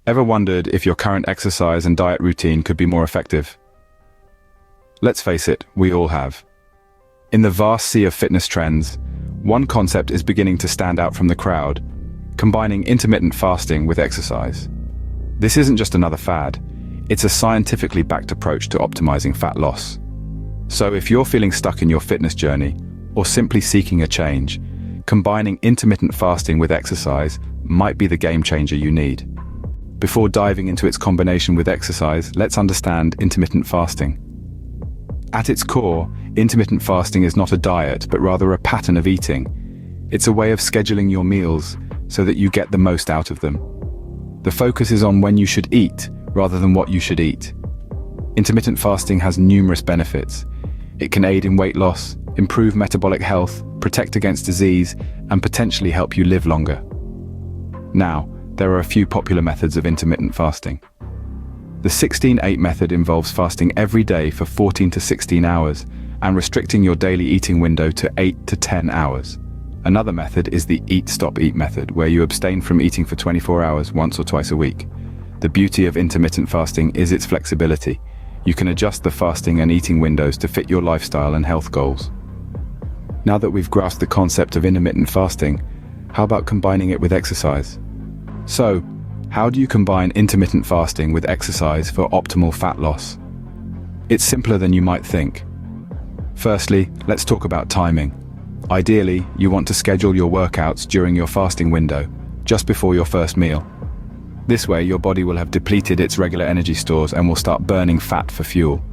Ever wondered if your current exercise and diet routine could be more effective? Let's face it, we all have. In the vast sea of fitness trends, one concept is beginning to stand out from the crowd: combining intermittent fasting with exercise. This isn't just another fad, it's a scientifically backed approach to optimizing fat loss. So if you're feeling stuck in your fitness journey, or simply seeking a change, combining intermittent fasting with exercise might be the game changer you need. Before diving into its combination with exercise, let's understand intermittent fasting. At its core, intermittent fasting is not a diet, but rather a pattern of eating. It's a way of scheduling your meals so that you get the most out of them. The focus is on when you should eat, rather than what you should eat. Intermittent fasting has numerous benefits. It can aid in weight loss, improve metabolic health, protect against disease, and potentially help you live longer. Now, there are a few popular methods of intermittent fasting. The 16-8 method involves fasting every day for 14 to 16 hours and restricting your daily eating window to 8 to 10 hours. Another method is the eat-stop-eat method, where you abstain from eating for 24 hours once or twice a week. The beauty of intermittent fasting is its flexibility. You can adjust the fasting and eating windows to fit your lifestyle and health goals. Now that we've grasped the concept of intermittent fasting, how about combining it with exercise? So, how do you combine intermittent fasting with exercise for optimal fat loss? It's simpler than you might think. Firstly, let's talk about timing. Ideally, you want to schedule your workouts during your fasting window, just before your first meal. This way, your body will have depleted its regular energy stores and will start burning fat for fuel.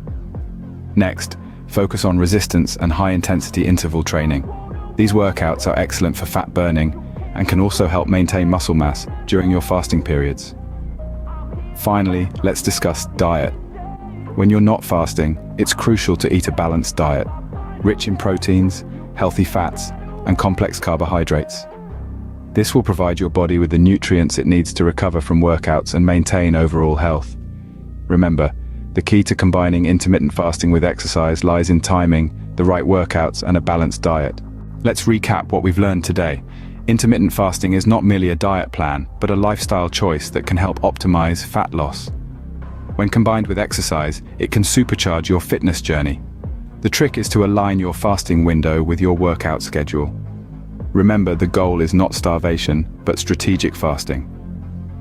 Next, focus on resistance and high-intensity interval training. These workouts are excellent for fat burning and can also help maintain muscle mass during your fasting periods. Finally, let's discuss diet. When you're not fasting, it's crucial to eat a balanced diet, rich in proteins, healthy fats, and complex carbohydrates. This will provide your body with the nutrients it needs to recover from workouts and maintain overall health. Remember, the key to combining intermittent fasting with exercise lies in timing, the right workouts, and a balanced diet. Let's recap what we've learned today. Intermittent fasting is not merely a diet plan, but a lifestyle choice that can help optimize fat loss. When combined with exercise, it can supercharge your fitness journey. The trick is to align your fasting window with your workout schedule. Remember, the goal is not starvation, but strategic fasting.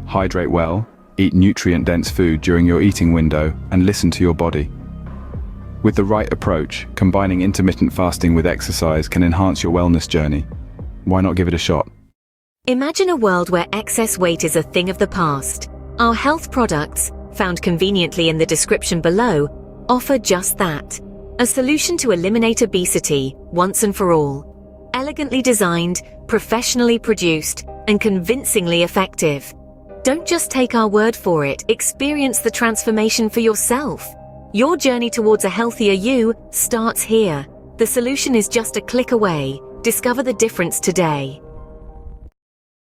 Hydrate well, eat nutrient-dense food during your eating window, and listen to your body. With the right approach, combining intermittent fasting with exercise can enhance your wellness journey. Why not give it a shot? Imagine a world where excess weight is a thing of the past. Our health products, found conveniently in the description below, offer just that. A solution to eliminate obesity once and for all. Elegantly designed, professionally produced, and convincingly effective. Don't just take our word for it, experience the transformation for yourself. Your journey towards a healthier you starts here. The solution is just a click away. Discover the difference today.